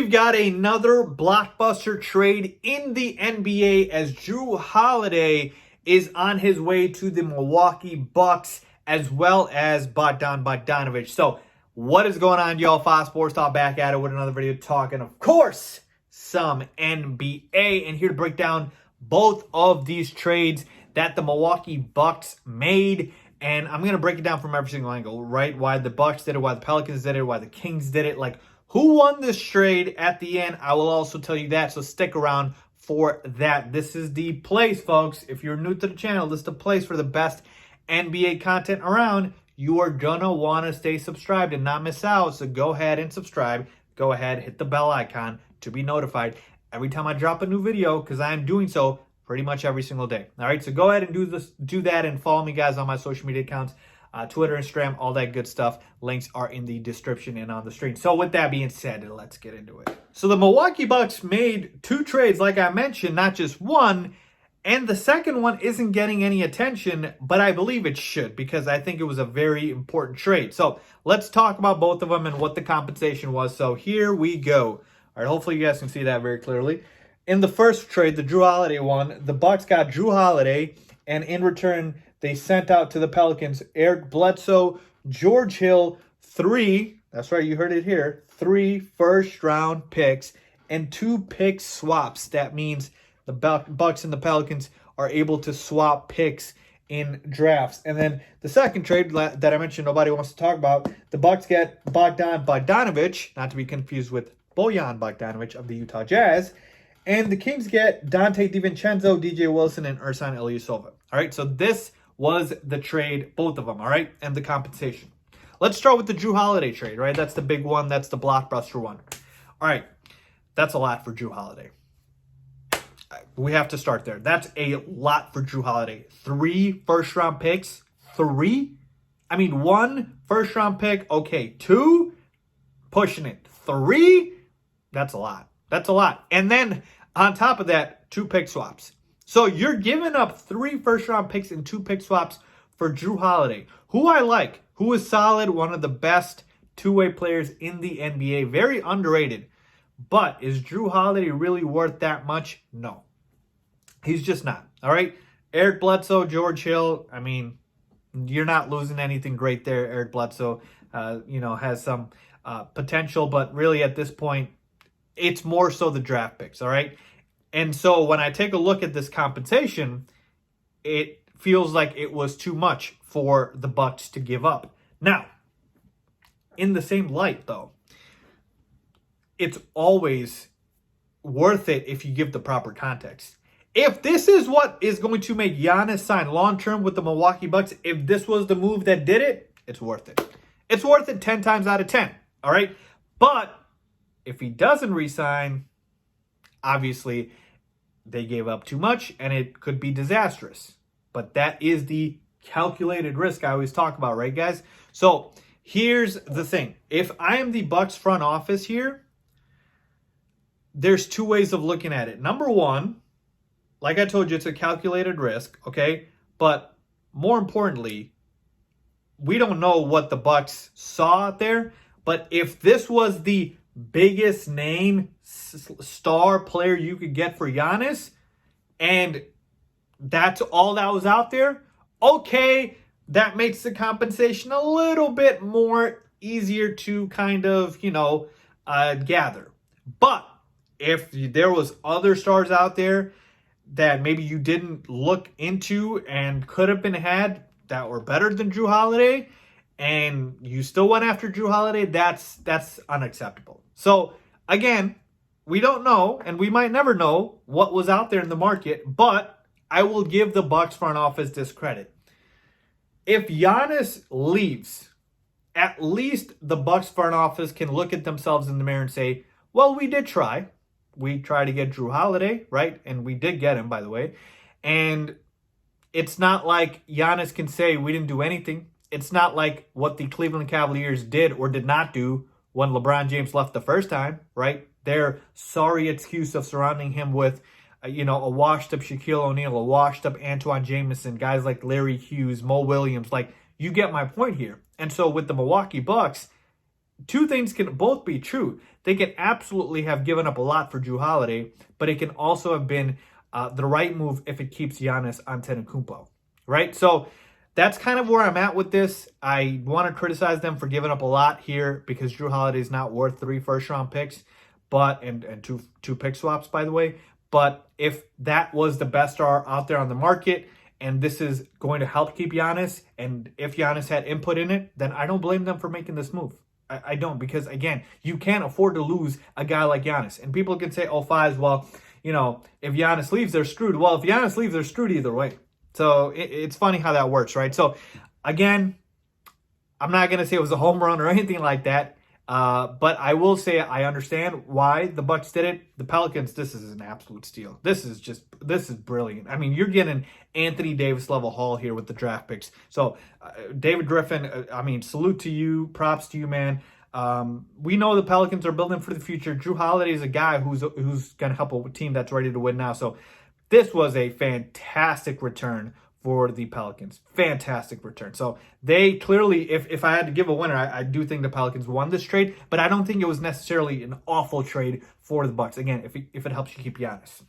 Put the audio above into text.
We've got another blockbuster trade in the NBA as Jrue Holiday is on his way to the Milwaukee Bucks, as well as Bogdan Bogdanovic. So what is going on, y'all? Faiz Sports Talk back at it with another video talking, of course, some NBA. And here to break down both of these trades that the Milwaukee Bucks made. And I'm going to break it down from every single angle, right? Why the Bucks did it, why the Pelicans did it, why the Kings did it. Like, who won this trade at the end? I will also tell you that, so stick around for that. This is the place, folks. If you're new to the channel, this is the place for the best NBA content around. You are going to want to stay subscribed and not miss out, so go ahead and subscribe. Go ahead, hit the bell icon to be notified every time I drop a new video, because I am doing so pretty much every single day. All right, so go ahead and do that, and follow me, guys, on my social media accounts. Twitter, Instagram, all that good stuff. Links are in the description and on the screen. So with that being said, let's get into it. So the Milwaukee Bucks made two trades, like I mentioned, not just one. And the second one isn't getting any attention, but I believe it should, because I think it was a very important trade. So let's talk about both of them and what the compensation was. So here we go. All right, hopefully you guys can see that very clearly. In the first trade, the Jrue Holiday one, the Bucks got Jrue Holiday, and in return, they sent out to the Pelicans Eric Bledsoe, George Hill, that's right, you heard it here, 3 first-round picks, and 2 pick swaps. That means the Bucks and the Pelicans are able to swap picks in drafts. And then the second trade that I mentioned nobody wants to talk about, the Bucks get Bogdan Bogdanovic, not to be confused with Bojan Bogdanovic of the Utah Jazz, and the Kings get Dante DiVincenzo, DJ Wilson, and Ersan Ilyasova. All right, so this was the trade, both of them, all right, and the compensation. Let's start with the Jrue Holiday trade, right? That's the big one. That's the blockbuster one. All right, that's a lot for Jrue Holiday. We have to start there. That's a lot for Jrue Holiday. 3 first-round picks. 3? I mean, 1 first-round pick. Okay, 2? Pushing it. 3? That's a lot. That's a lot. And then on top of that, 2 pick swaps. So you're giving up 3 first-round picks and 2 pick swaps for Jrue Holiday, who I like, who is solid, one of the best two-way players in the NBA, very underrated. But is Jrue Holiday really worth that much? No. He's just not, all right? Eric Bledsoe, George Hill, I mean, you're not losing anything great there. Eric Bledsoe, has some potential, but really at this point, it's more so the draft picks, all right? And so when I take a look at this compensation, it feels like it was too much for the Bucks to give up. Now, in the same light, though, it's always worth it if you give the proper context. If this is what is going to make Giannis sign long-term with the Milwaukee Bucks, if this was the move that did it, it's worth it. It's worth it 10 times out of 10, all right? But if he doesn't re-sign, obviously they gave up too much and it could be disastrous. But that is the calculated risk I always talk about, right, guys? So here's the thing. If I am the Bucks front office here, there's 2 ways of looking at it. Number one, like I told you, it's a calculated risk, okay? But more importantly, we don't know what the Bucks saw out there. But if this was the biggest name star player you could get for Giannis, and that's all that was out there, okay, that makes the compensation a little bit more easier to kind of, gather. But if there was other stars out there that maybe you didn't look into and could have been had that were better than Jrue Holiday, and you still went after Jrue Holiday, that's unacceptable. So, again, we don't know, and we might never know what was out there in the market, but I will give the Bucks front office this credit. If Giannis leaves, at least the Bucks front office can look at themselves in the mirror and say, well, we did try. We tried to get Jrue Holiday, right? And we did get him, by the way. And it's not like Giannis can say we didn't do anything. It's not like what the Cleveland Cavaliers did or did not do when LeBron James left the first time, right? Their sorry excuse of surrounding him with, a washed-up Shaquille O'Neal, a washed-up Antoine Jamison, guys like Larry Hughes, Mo Williams. Like, you get my point here. And so with the Milwaukee Bucks, two things can both be true. They can absolutely have given up a lot for Jrue Holiday, but it can also have been the right move if it keeps Giannis Antetokounmpo, right? So that's kind of where I'm at with this. I want to criticize them for giving up a lot here because Jrue Holiday is not worth 3 first-round picks, but and two pick swaps, by the way. But if that was the best star out there on the market, and this is going to help keep Giannis, and if Giannis had input in it, then I don't blame them for making this move. I don't, because again, you can't afford to lose a guy like Giannis. And people can say, oh, Faiz, well, if Giannis leaves, they're screwed. Well, if Giannis leaves, they're screwed either way. So it's funny how that works, right? So again, I'm not going to say it was a home run or anything like that. But I will say I understand why the Bucks did it. The Pelicans, this is an absolute steal. This is brilliant. I mean, you're getting Anthony Davis level haul here with the draft picks. So David Griffin, salute to you, props to you, man. We know the Pelicans are building for the future. Jrue Holiday is a guy who's going to help a team that's ready to win now. So this was a fantastic return for the Pelicans. Fantastic return. So they clearly, if I had to give a winner, I do think the Pelicans won this trade, but I don't think it was necessarily an awful trade for the Bucks. Again, if it helps you keep Giannis.